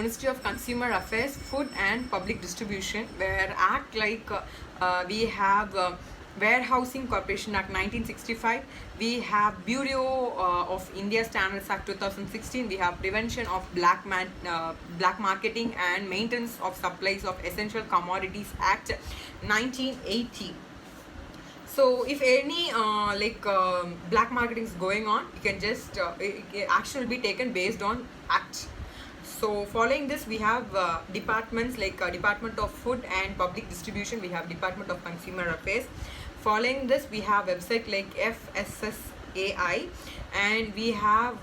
Ministry of Consumer Affairs, Food and Public Distribution, where Act like we have Warehousing Corporation Act 1965, we have Bureau of India Standards Act 2016, we have Prevention of Black Marketing and Maintenance of Supplies of Essential Commodities Act 1980. So if any black marketing is going on, you can just action will be taken based on act. So following this, we have departments like Department of Food and Public Distribution, we have Department of Consumer Affairs. Following this, we have website like FSSAI, and we have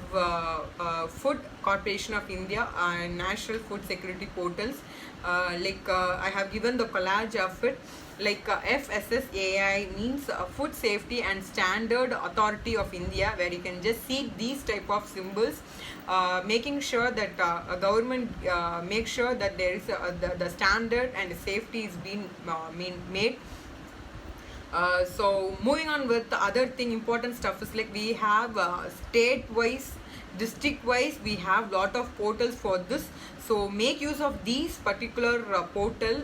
Food Corporation of India and National Food Security Portals. I have given the collage of it. FSSAI means Food Safety and Standard Authority of India, where you can just see these type of symbols, making sure that a government makes sure that there is the standard and the safety is being made. So moving on with the other thing, important stuff is like we have state wise, district wise, we have lot of portals for this. So make use of these particular portal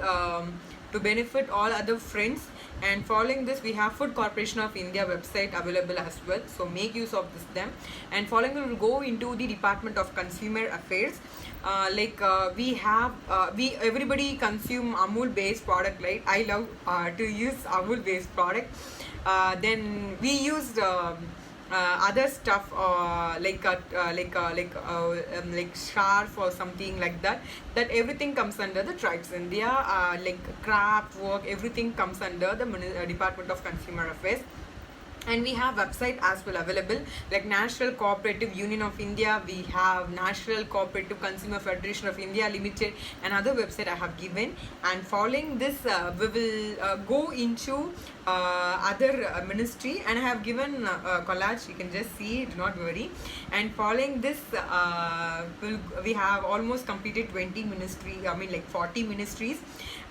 to benefit all other friends. And following this, we have Food Corporation of India website available as well, so make use of them. And following, we will go into the Department of Consumer Affairs. We have everybody consume Amul based product, right? I love to use Amul based product. Then we used other stuff like scarf or something like that, that everything comes under the Tribes India, craft work, everything comes under the Department of Consumer Affairs. And we have website as well available, like National Cooperative Union of India, we have National Cooperative Consumer Federation of India Limited, another website I have given. And following this, we will go into other ministry, and I have given collage, you can just see, do not worry. And following this, we have almost completed 20 ministry, 40 ministries.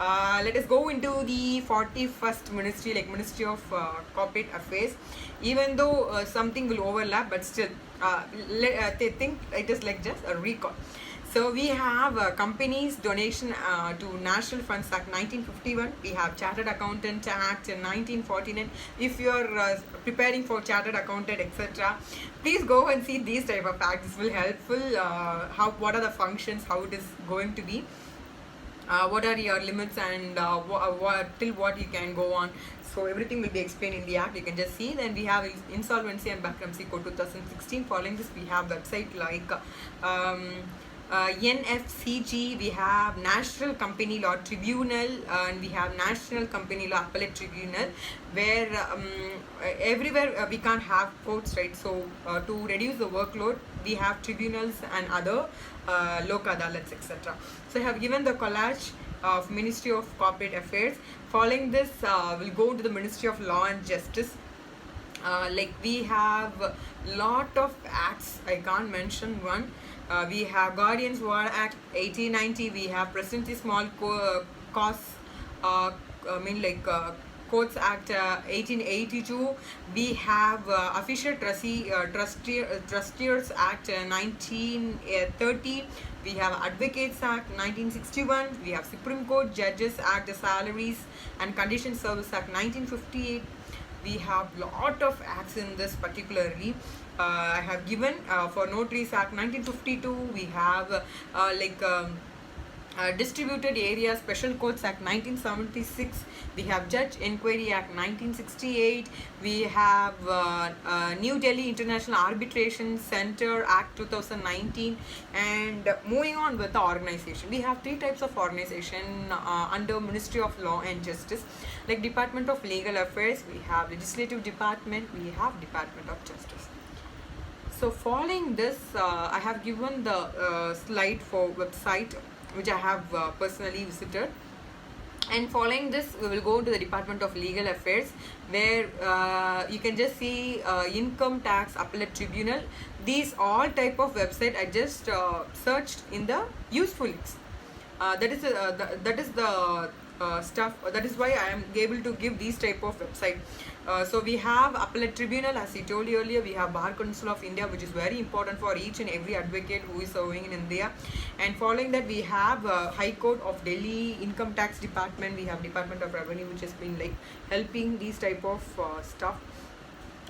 Let us go into the 41st ministry, like Ministry of Corporate Affairs. Even though something will overlap, but still they think it is like just a recall. So we have Companies Donation to National Funds Act 1951. We have Chartered Accountant Act in 1949. If you are preparing for Chartered Accountant, etc., please go and see these type of acts. This will helpful. What are the functions? How it is going to be? What are your limits, and till what you can go on. So everything will be explained in the act. You can just see. Then we have Insolvency and Bankruptcy Code 2016. Following this, we have website like NFCG, we have National Company Law Tribunal, and we have National Company Law Appellate Tribunal, where everywhere we can't have courts, right? So to reduce the workload, we have tribunals and other Lok Adalats, etc. So I have given the collage of Ministry of Corporate Affairs. Following this, we'll go to the Ministry of Law and Justice. We have lot of acts, I can't mention one. We have Guardians War Act 1890, we have Presently Small Cause Courts Act 1882, we have Official Trusteers Act 1930, we have Advocates Act 1961, we have Supreme Court Judges Act, the Salaries and Conditions Service Act 1958. We have lot of acts in this particularly. I have given for Notaries Act 1952, we have Distributed Area Special Courts Act 1976, we have Judge Inquiry Act 1968, we have New Delhi International Arbitration Center Act 2019. And moving on with the organization, we have three types of organization under Ministry of Law and Justice, like Department of Legal Affairs, we have Legislative Department, we have Department of Justice. So following this, I have given the slide for website, which I have personally visited. And following this, we will go to the Department of Legal Affairs, where you can just see Income Tax Appellate Tribunal. These all type of website I just searched in the useful links. that is the stuff. That is why I am able to give these type of website. So we have appellate tribunal, as I told you earlier. We have Bar Council of India, which is very important for each and every advocate who is serving in India. And following that, we have High Court of Delhi, Income Tax Department. We have Department of Revenue, which has been like helping these type of stuff.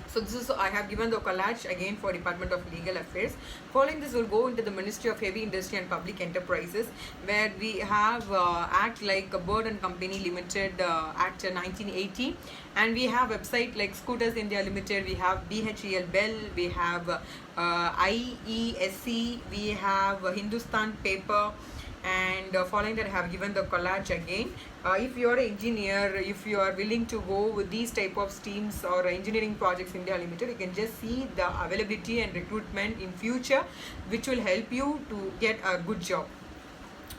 So this is, I have given the collage again for Department of Legal Affairs. Following this, we'll go into the Ministry of Heavy Industry and Public Enterprises, where we have Act like Bird and Company Limited, Act 1980, and we have website like Scooters India Limited. We have BHEL Bell. We have IESC. We have Hindustan Paper. And following that, I have given the collage again. If you are an engineer, if you are willing to go with these type of streams or engineering projects India Limited, you can just see the availability and recruitment in future, which will help you to get a good job.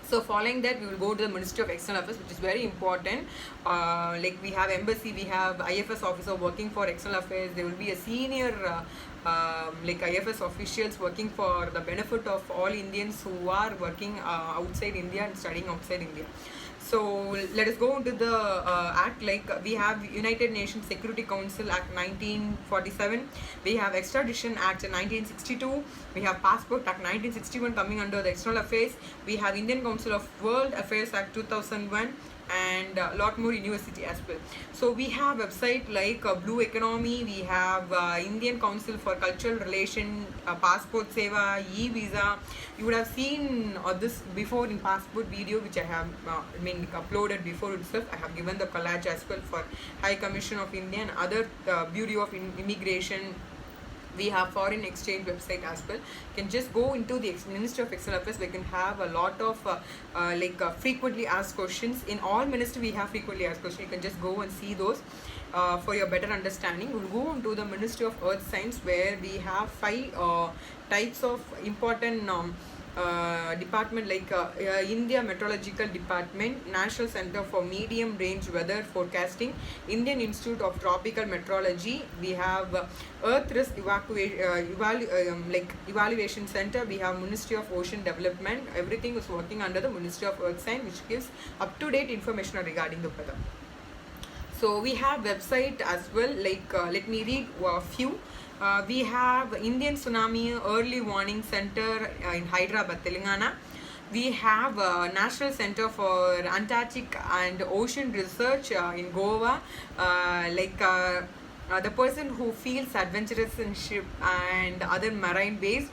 So following that, we will go to the Ministry of External Affairs, which is very important. Like we have embassy, we have IFS officer working for External Affairs. There will be a senior like IFS officials working for the benefit of all Indians who are working outside India and studying outside India. So let us go into the act. Like we have United Nations Security Council Act 1947, we have Extradition Act 1962, we have Passport Act 1961 coming under the External Affairs, we have Indian Council of World Affairs Act 2001, and a lot more university as well. So we have website like Blue Economy, we have Indian Council for Cultural Relation, Passport Seva, e-visa. You would have seen this before in passport video, which I have uploaded before itself. I have given the collage as well for High Commission of India and other Bureau of Immigration. We have foreign exchange website as well. You can just go into the Ministry of External Affairs. We can have a lot of frequently asked questions. In all ministry we have frequently asked questions. You can just go and see those for your better understanding. We'll go into the Ministry of Earth Science, where we have 5 types of important department, like India Meteorological Department, National Center for Medium Range Weather Forecasting, Indian Institute of Tropical Meteorology. We have Earth Risk Evaluation Center. We have Ministry of Ocean Development. Everything is working under the Ministry of Earth Science, which gives up-to-date information regarding the weather. So we have website as well, like let me read a few. We have Indian Tsunami Early Warning Center in Hyderabad, Telangana. We have National Center for Antarctic and Ocean Research in Goa. The person who feels adventurous in ship and other marine based,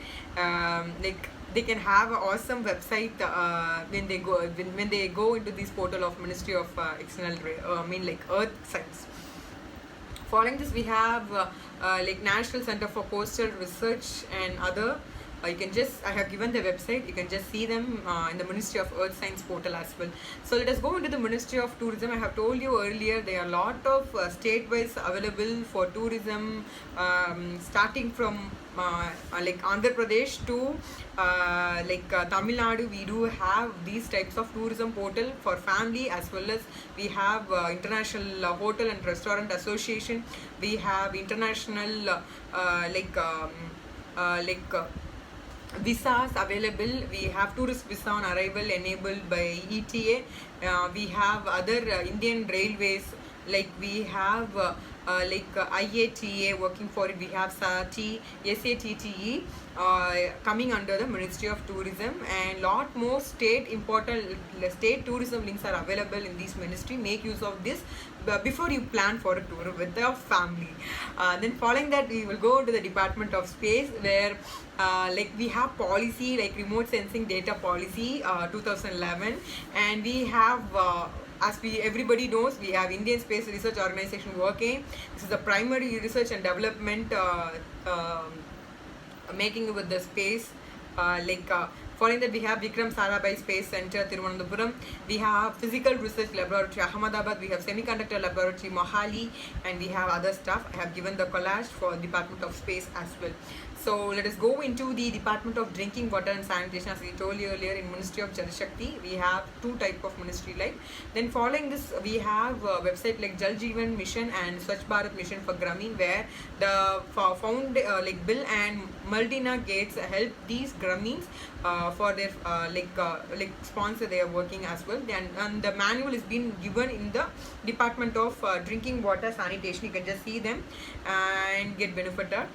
they can have an awesome website when they go into this portal of Ministry of External Earth Science. Following this, we have like National Center for Coastal Research and other. You can just, I have given the website, you can just see them in the Ministry of Earth Science portal as well. So let us go into the Ministry of Tourism. I have told you earlier, there are a lot of state-wise available for tourism, starting from like Andhra Pradesh to Tamil Nadu. We do have these types of tourism portal for family, as well as we have International Hotel and Restaurant Association. We have international visas available. We have tourist visa on arrival enabled by ETA. We have other Indian Railways, like we have IATA working for it. We have SATI, SATTE coming under the Ministry of Tourism, and lot more state tourism links are available in this ministry. Make use of this before you plan for a tour with the family. Then following that, we will go to the Department of Space, where we have policy like remote sensing data policy 2011, and we have as everybody knows, we have Indian Space Research Organization working. This is the primary research and development making with the space. Following that, we have Vikram Sarabhai Space Center, Thiruvananthapuram. We have Physical Research Laboratory, Ahmedabad. We have Semiconductor Laboratory, Mohali, and we have other stuff. I have given the collage for Department of Space as well. So let us go into the Department of Drinking Water and Sanitation. As we told you earlier, in Ministry of Jal Shakti, we have 2 types of ministry like. Then following this, we have a website like Jal Jeevan Mission and Swachh Bharat Mission for Grameen, where the found Bill and Melinda Gates help these Grameen's for their like sponsor. They are working as well. And the manual is being given in the Department of Drinking Water Sanitation. You can just see them and get benefited.